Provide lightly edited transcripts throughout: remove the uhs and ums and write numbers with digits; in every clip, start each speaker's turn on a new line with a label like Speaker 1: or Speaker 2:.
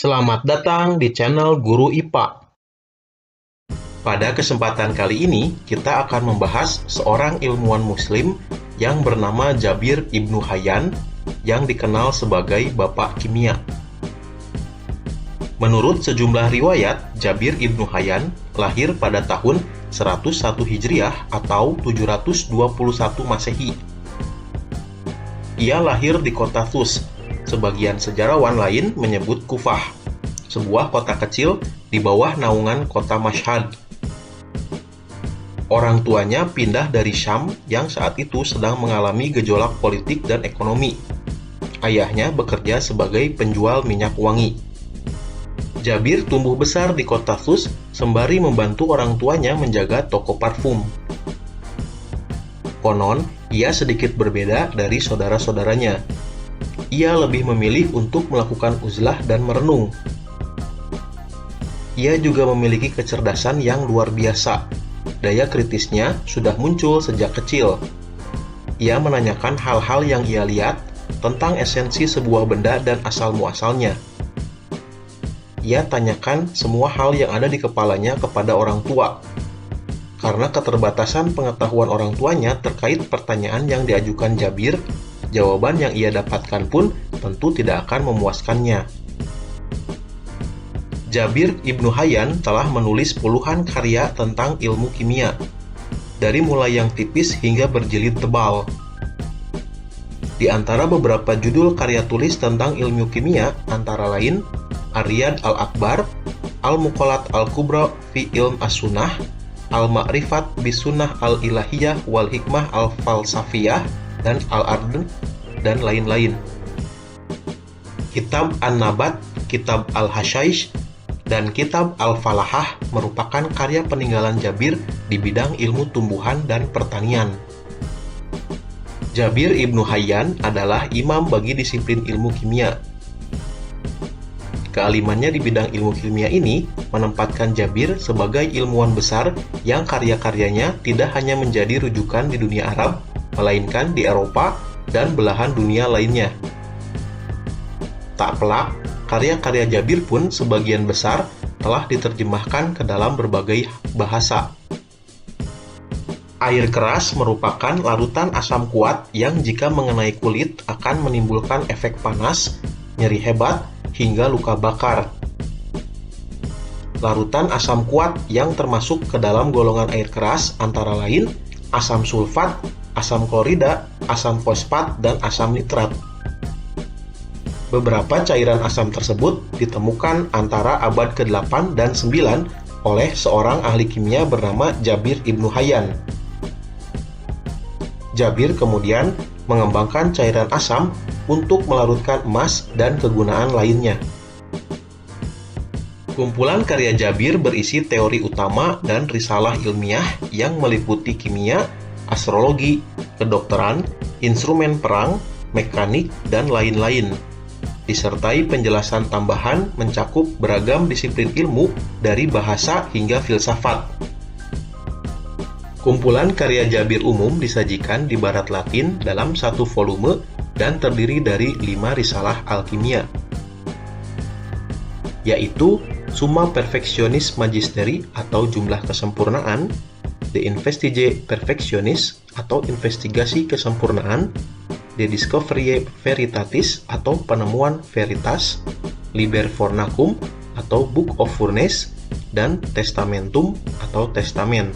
Speaker 1: Selamat datang di channel Guru IPA. Pada kesempatan kali ini, kita akan membahas seorang ilmuwan muslim yang bernama Jabir Ibnu Hayyan yang dikenal sebagai Bapak Kimia. Menurut sejumlah riwayat, Jabir Ibnu Hayyan lahir pada tahun 101 Hijriah atau 721 Masehi. Ia lahir di kota Thus. Sebagian sejarawan lain menyebut Kufah, sebuah kota kecil di bawah naungan kota Mashhad. Orang tuanya pindah dari Syam yang saat itu sedang mengalami gejolak politik dan ekonomi. Ayahnya bekerja sebagai penjual minyak wangi. Jabir tumbuh besar di kota Thus sembari membantu orang tuanya menjaga toko parfum. Konon, ia sedikit berbeda dari saudara-saudaranya. Ia lebih memilih untuk melakukan uzlah dan merenung. Ia juga memiliki kecerdasan yang luar biasa. Daya kritisnya sudah muncul sejak kecil. Ia menanyakan hal-hal yang ia lihat tentang esensi sebuah benda dan asal-muasalnya. Ia tanyakan semua hal yang ada di kepalanya kepada orang tua. Karena keterbatasan pengetahuan orang tuanya terkait pertanyaan yang diajukan Jabir, jawaban yang ia dapatkan pun tentu tidak akan memuaskannya. Jabir Ibnu Hayyan telah menulis puluhan karya tentang ilmu kimia, dari mulai yang tipis hingga berjilid tebal. Di antara beberapa judul karya tulis tentang ilmu kimia antara lain Ar-Riyad Al-Akbar, Al-Muqallat Al-Kubra fi Ilm As-Sunnah, Al-Ma'rifat Bisunnah Al-Ilahiyah wal Hikmah Al-Falsafiyah, dan Al-Ard, dan lain-lain. Kitab An-Nabat, Kitab Al-Hashaish, dan Kitab Al-Falahah merupakan karya peninggalan Jabir di bidang ilmu tumbuhan dan pertanian. Jabir Ibnu Hayyan adalah imam bagi disiplin ilmu kimia. Kealimannya di bidang ilmu kimia ini menempatkan Jabir sebagai ilmuwan besar yang karya-karyanya tidak hanya menjadi rujukan di dunia Arab, melainkan di Eropa dan belahan dunia lainnya. Tak pelak, karya-karya Jabir pun sebagian besar telah diterjemahkan ke dalam berbagai bahasa. Air keras merupakan larutan asam kuat yang jika mengenai kulit akan menimbulkan efek panas, nyeri hebat, hingga luka bakar. Larutan asam kuat yang termasuk ke dalam golongan air keras antara lain asam sulfat, asam klorida, asam fosfat, dan asam nitrat. Beberapa cairan asam tersebut ditemukan antara abad ke-8 dan 9 oleh seorang ahli kimia bernama Jabir Ibnu Hayyan. Jabir kemudian mengembangkan cairan asam untuk melarutkan emas dan kegunaan lainnya. Kumpulan karya Jabir berisi teori utama dan risalah ilmiah yang meliputi kimia, astrologi, kedokteran, instrumen perang, mekanik, dan lain-lain. Disertai penjelasan tambahan mencakup beragam disiplin ilmu dari bahasa hingga filsafat. Kumpulan karya Jabir umum disajikan di barat Latin dalam satu volume dan terdiri dari 5 risalah alkimia, yaitu Summa Perfectionis Magisteri atau jumlah kesempurnaan, De Investige Perfectionis atau investigasi kesempurnaan, De Discoverie Veritatis atau penemuan veritas, Liber Fornacum atau Book of Furnace, dan Testamentum atau testamen.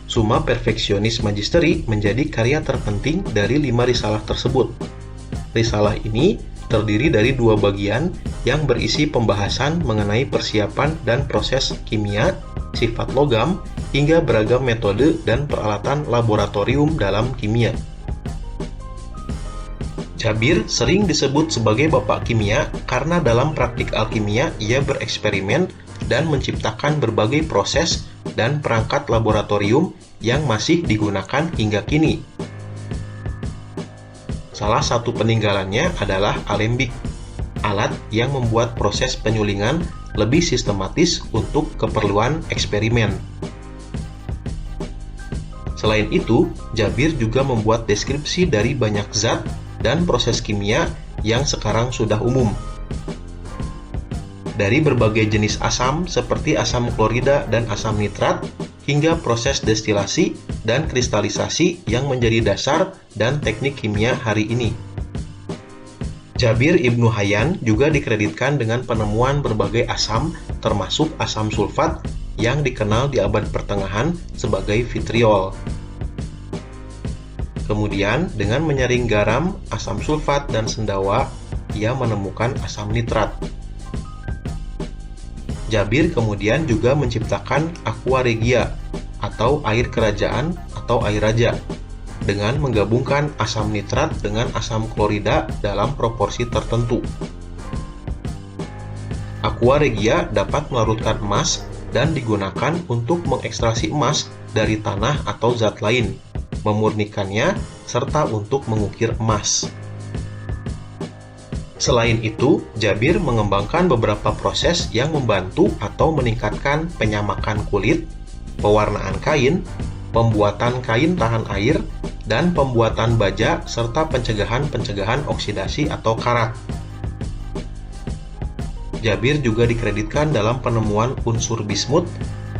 Speaker 1: Summa Perfectionis Magisteri menjadi karya terpenting dari 5 risalah tersebut. Risalah ini terdiri dari 2 bagian yang berisi pembahasan mengenai persiapan dan proses kimia, sifat logam, hingga beragam metode dan peralatan laboratorium dalam kimia. Jabir sering disebut sebagai Bapak Kimia karena dalam praktik alkimia ia bereksperimen dan menciptakan berbagai proses dan perangkat laboratorium yang masih digunakan hingga kini. Salah satu peninggalannya adalah alembik, alat yang membuat proses penyulingan lebih sistematis untuk keperluan eksperimen. Selain itu, Jabir juga membuat deskripsi dari banyak zat dan proses kimia yang sekarang sudah umum. dari berbagai jenis asam seperti asam klorida dan asam nitrat, hingga proses destilasi dan kristalisasi yang menjadi dasar dan teknik kimia hari ini. Jabir Ibnu Hayyan juga dikreditkan dengan penemuan berbagai asam, termasuk asam sulfat yang dikenal di abad pertengahan sebagai vitriol. Kemudian, dengan menyaring garam, asam sulfat, dan sendawa, ia menemukan asam nitrat. Jabir kemudian juga menciptakan aqua regia, atau air kerajaan atau air raja, dengan menggabungkan asam nitrat dengan asam klorida dalam proporsi tertentu. Aqua regia dapat melarutkan emas dan digunakan untuk mengekstraksi emas dari tanah atau zat lain, memurnikannya, serta untuk mengukir emas. Selain itu, Jabir mengembangkan beberapa proses yang membantu atau meningkatkan penyamakan kulit, pewarnaan kain, pembuatan kain tahan air, dan pembuatan baja serta pencegahan oksidasi atau karat. Jabir juga dikreditkan dalam penemuan unsur bismut,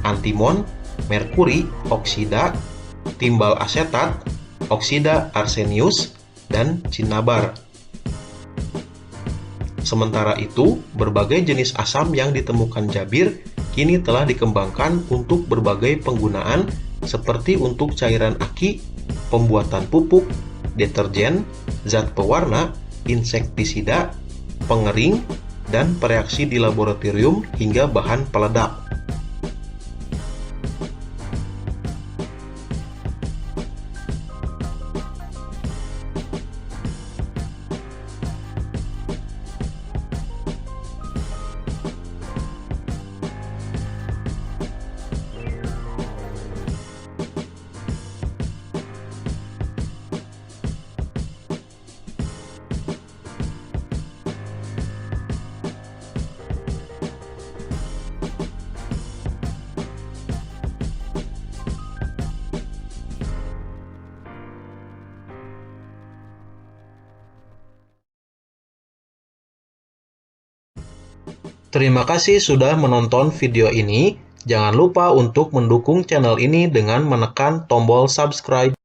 Speaker 1: antimon, merkuri, oksida, timbal asetat, oksida arsenius, dan cinnabar. Sementara itu, berbagai jenis asam yang ditemukan Jabir kini telah dikembangkan untuk berbagai penggunaan seperti untuk cairan aki, pembuatan pupuk, deterjen, zat pewarna, insektisida, pengering, dan pereaksi di laboratorium hingga bahan peledak. Terima kasih sudah menonton video ini. Jangan lupa untuk mendukung channel ini dengan menekan tombol subscribe.